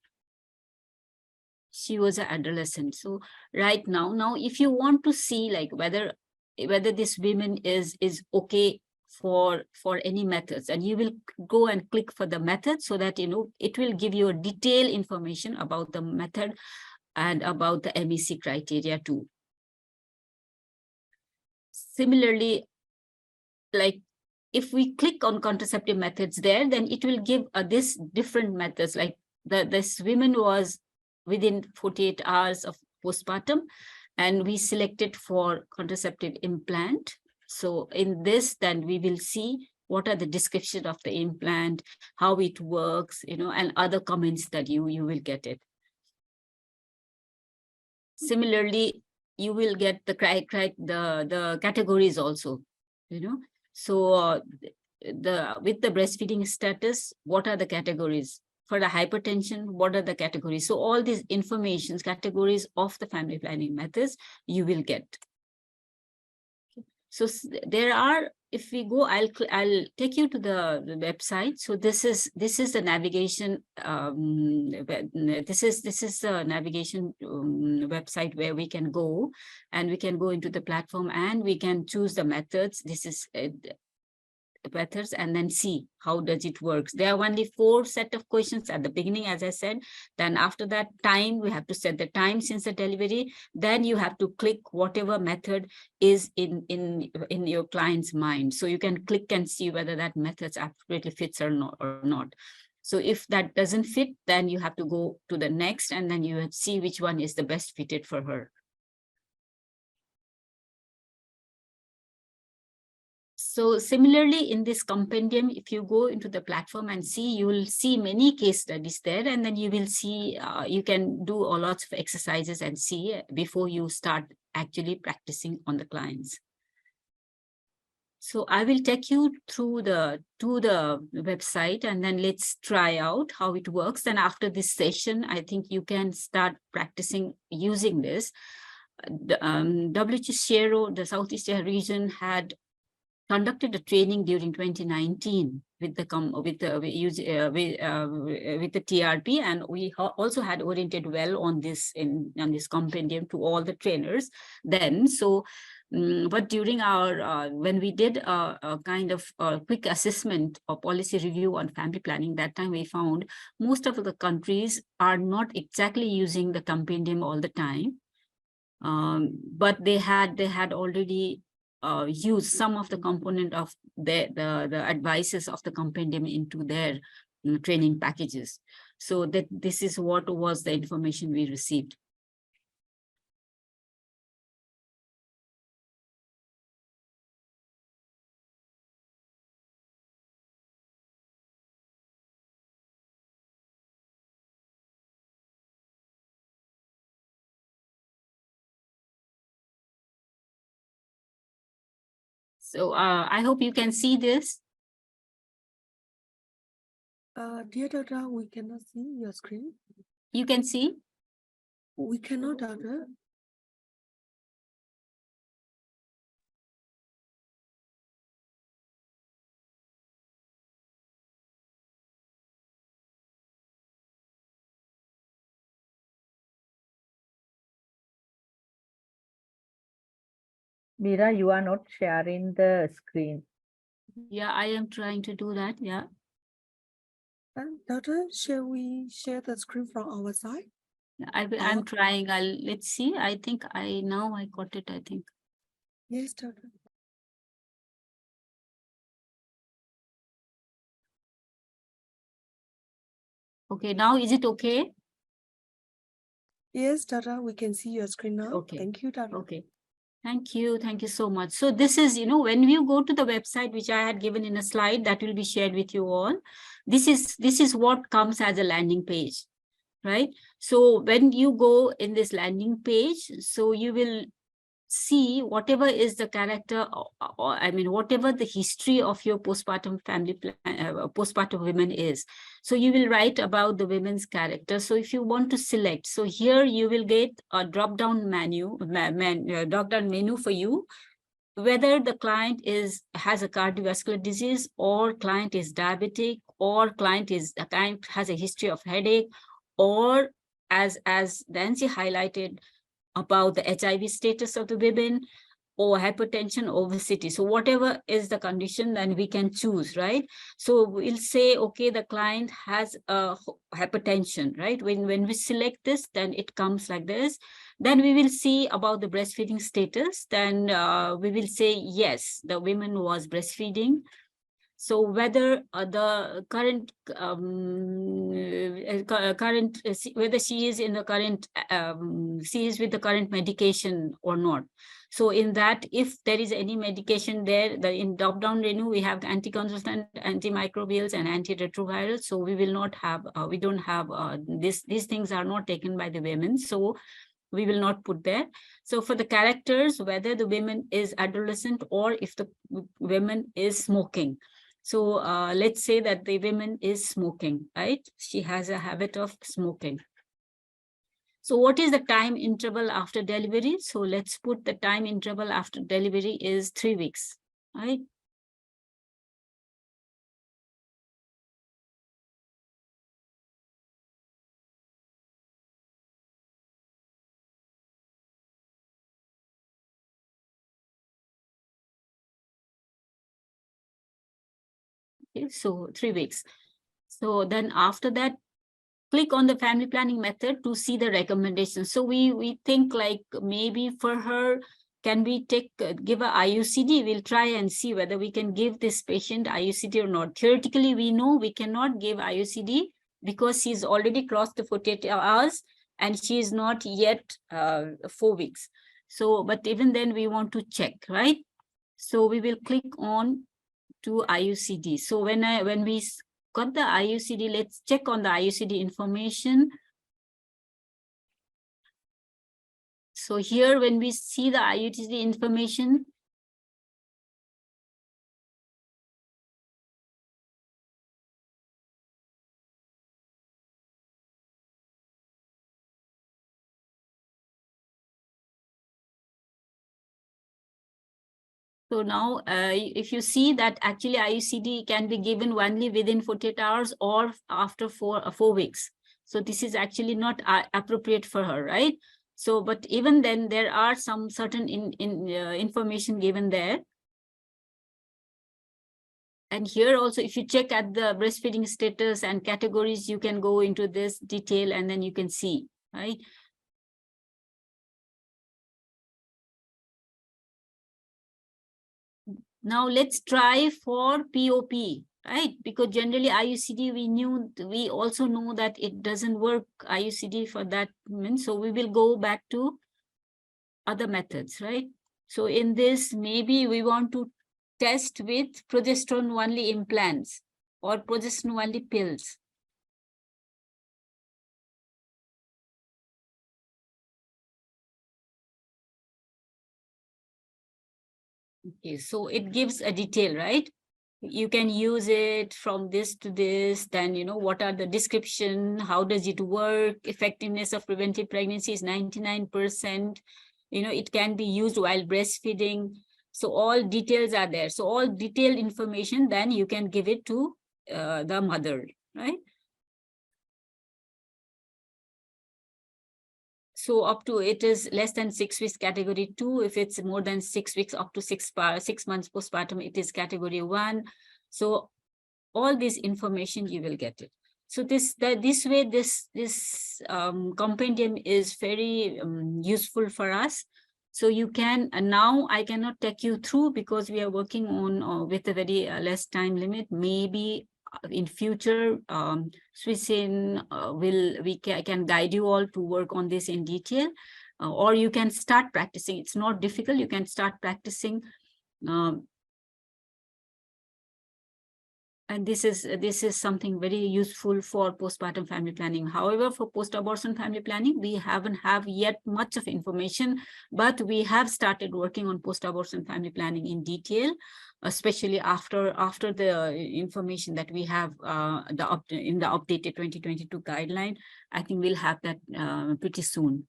Speaker 2: she was an adolescent. So right now if you want to see like whether this woman is okay for any methods, and you will go and click for the method, so that it will give you a detailed information about the method and about the MEC criteria too. Similarly, like if we click on contraceptive methods there, then it will give this different methods, like this woman was within 48 hours of postpartum, and we selected for contraceptive implant. So in this, then we will see what are the description of the implant, how it works, and other comments that you will get it. Similarly, you will get the categories also, So with the breastfeeding status, what are the categories? For the hypertension, what are the categories? So all these informations, categories of the family planning methods, you will get. So there are, if we go, I'll take you to the website. So this is the navigation. This is the navigation website where we can go, and we can go into the platform, and we can choose the methods. This is methods, and then see how does it work. There are only 4 set of questions at the beginning, as I said. Then after that, time, we have to set the time since the delivery. Then you have to click whatever method is in your client's mind. So you can click and see whether that method absolutely fits or not. So if that doesn't fit, then you have to go to the next, and then you see which one is the best fitted for her. So similarly, in this compendium, if you go into the platform and see, you will see many case studies there, and then you will see, you can do a lot of exercises and see before you start actually practicing on the clients. So I will take you through to the website, and then let's try out how it works. And after this session, I think you can start practicing using this. The WHCRO, the Southeast Asia region, had conducted a training during 2019 with the TRP, and we also had oriented well on this compendium to all the trainers then. So, but during our when we did a kind of quick assessment or policy review on family planning, that time we found most of the countries are not exactly using the compendium all the time. But they had already used some of the component of the advices of the compendium into their training packages. So that this is what was the information we received. So I hope you can see this.
Speaker 3: Dear Doctor, we cannot see your screen.
Speaker 2: You can see?
Speaker 3: We cannot, Doctor.
Speaker 4: Meera, you are not sharing the screen.
Speaker 2: Yeah, I am trying to do that. Yeah.
Speaker 3: Doctor, shall we share the screen from our side?
Speaker 2: I'm trying. Let's see. I think I got it, I think.
Speaker 3: Yes, Doctor.
Speaker 2: Okay, now is it okay?
Speaker 3: Yes, Doctor, we can see your screen now.
Speaker 2: Okay.
Speaker 3: Thank you, Doctor.
Speaker 2: Okay. Thank you. Thank you so much. So this is, when you go to the website, which I had given in a slide that will be shared with you all, this is what comes as a landing page, right? So when you go in this landing page, so you will see whatever is the character, or I mean, whatever the history of your postpartum family plan, postpartum women is. So you will write about the women's character. So if you want to select, so here you will get a drop-down menu, drop-down menu for you, whether the client has a cardiovascular disease, or client is diabetic, or client has a history of headache, or as Nancy highlighted, about the HIV status of the women, or hypertension, obesity. So whatever is the condition, then we can choose, right? So we'll say, okay, the client has a hypertension, right? When we select this, then it comes like this. Then we will see about the breastfeeding status. Then we will say, yes, the woman was breastfeeding. So whether the current whether she is in the current she is with the current medication or not. So in that, if there is any medication there, in drop-down menu we have the anticonceptant, antimicrobials, and antiretrovirals. So we will not have we don't have these things are not taken by the women. So we will not put there. So for the characters, whether the woman is adolescent or if the woman is smoking. So let's say that the woman is smoking, right? She has a habit of smoking. So what is the time interval after delivery? So let's put the time interval after delivery is 3 weeks, right? Okay, so 3 weeks. So then after that, click on the family planning method to see the recommendations. So we think like maybe for her, can we give a IUCD? We'll try and see whether we can give this patient IUCD or not. Theoretically, we know we cannot give IUCD because she's already crossed the 48 hours and she is not yet 4 weeks. So, but even then we want to check, right? So we will click on to IUCD. So when we got the IUCD, let's check on the IUCD information. So here, when we see the IUCD information, So now, if you see that actually IUCD can be given only within 48 hours or after 4 weeks. So this is actually not appropriate for her, right? So, but even then, there are some certain information given there. And here also, if you check at the breastfeeding status and categories, you can go into this detail and then you can see, right? Now let's try for POP, right? Because generally IUCD, we also know that it doesn't work IUCD for that. So we will go back to other methods, right? So in this, maybe we want to test with progesterone only implants or progesterone only pills. Okay, so it gives a detail, right? You can use it from this to this, then, what are the description, how does it work, effectiveness of preventive pregnancy is 99%, it can be used while breastfeeding. So all details are there. So all detailed information, then you can give it to the mother, right? So up to, it is less than 6 weeks, category 2. If it's more than 6 weeks, up to 6 months postpartum, it is category 1. So all this information, you will get it. So this way, this compendium is very useful for us. So you can, now I cannot take you through because we are working on with a very less time limit. Maybe in future, Swissin can guide you all to work on this in detail, or you can start practicing. It's not difficult. You can start practicing. And this is something very useful for postpartum family planning. However, for post-abortion family planning, we haven't yet much of information, but we have started working on post-abortion family planning in detail, especially after the information that we have in the updated 2022 guideline. I think we'll have that pretty soon.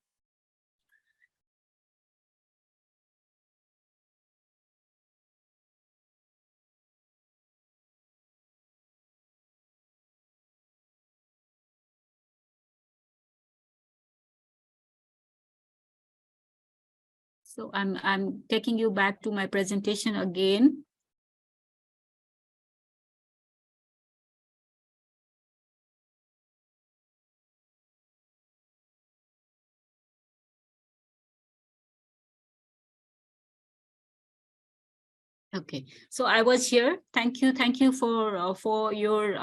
Speaker 2: So I'm taking you back to my presentation again. Okay, so I was here. Thank you for your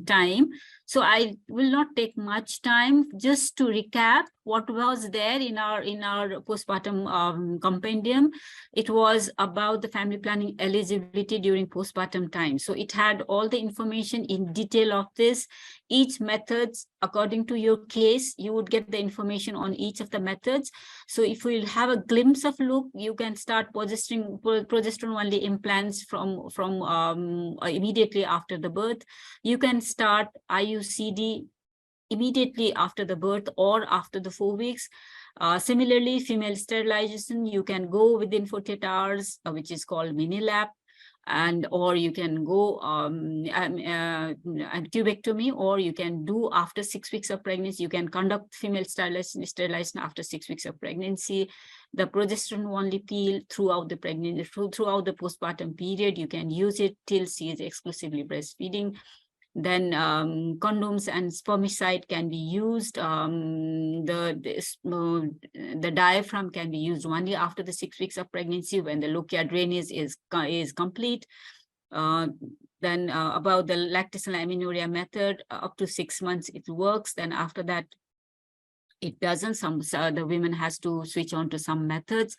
Speaker 2: time. So I will not take much time. Just to recap what was there in our postpartum compendium. It was about the family planning eligibility during postpartum time. So it had all the information in detail of this. Each methods, according to your case, you would get the information on each of the methods. So if we'll have a glimpse of look, you can start progesterone only implants from immediately after the birth. You can start IUCD immediately after the birth or after the 4 weeks. Similarly, female sterilization, you can go within 48 hours, which is called mini lap. Or you can go tubectomy, or you can do after 6 weeks of pregnancy. You can conduct female sterilization after 6 weeks of pregnancy. The progesterone only pill throughout the pregnancy, throughout the postpartum period. You can use it till she is exclusively breastfeeding. Then condoms and spermicide can be used. The diaphragm can be used only after the 6 weeks of pregnancy when the lochia drainage is complete. Then about the lactational amenorrhea method, up to 6 months it works. Then after that, it doesn't. The women has to switch on to some methods.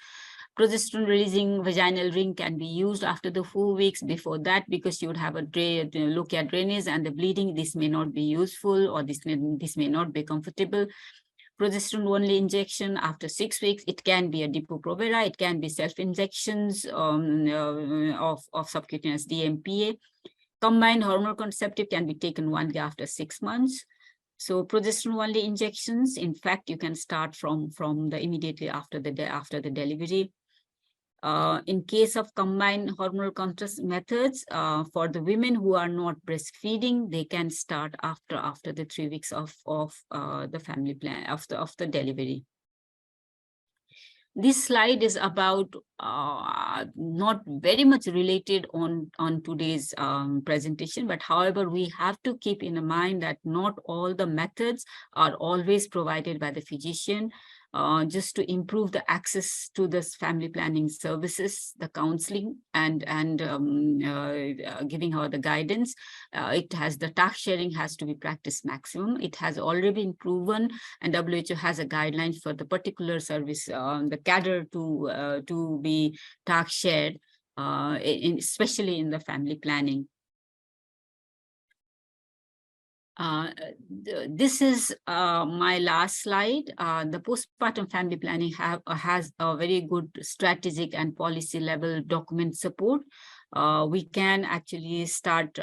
Speaker 2: Progesterone releasing vaginal ring can be used after the 4 weeks. Before that, because you would have a lochia drainage and the bleeding, this may not be useful, or this may not be comfortable. Progesterone only injection after 6 weeks. It can be a Depo-Provera. It can be self-injections of subcutaneous DMPA. Combined hormonal contraceptive can be taken only after 6 months. So progesterone only injections, in fact, you can start from the immediately after the delivery. In case of combined hormonal contraception methods, for the women who are not breastfeeding, they can start after the 3 weeks of the family plan of the delivery. This slide is about not very much related on today's presentation, but however, we have to keep in mind that not all the methods are always provided by the physician. Just to improve the access to this family planning services, the counseling and giving her the guidance. The task sharing has to be practiced maximum. It has already been proven, and WHO has a guideline for the particular service, the cadre to be task shared, especially in the family planning. This is my last slide. The postpartum family planning has a very good strategic and policy level document support. We can actually start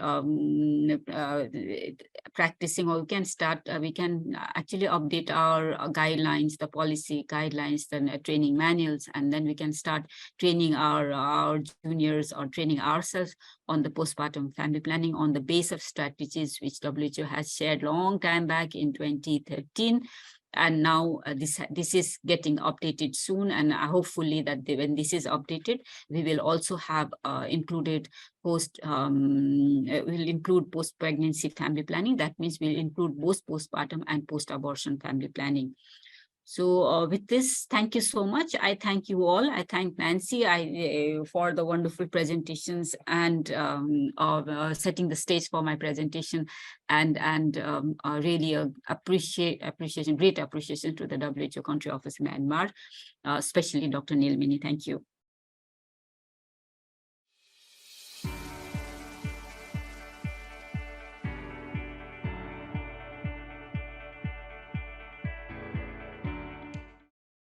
Speaker 2: practicing, or we can actually update our guidelines, the policy guidelines, the training manuals, and then we can start training our juniors or training ourselves on the postpartum family planning on the base of strategies which WHO has shared long time back in 2013. And now this is getting updated soon, and hopefully that when this is updated, we will also have included we'll include post-pregnancy family planning. That means we'll include both postpartum and post-abortion family planning. So with this, thank you so much. I thank you all. I thank Nancy for the wonderful presentations and setting the stage for my presentation, and really great appreciation to the WHO Country Office in Myanmar, especially Dr. Nilmini. Thank you.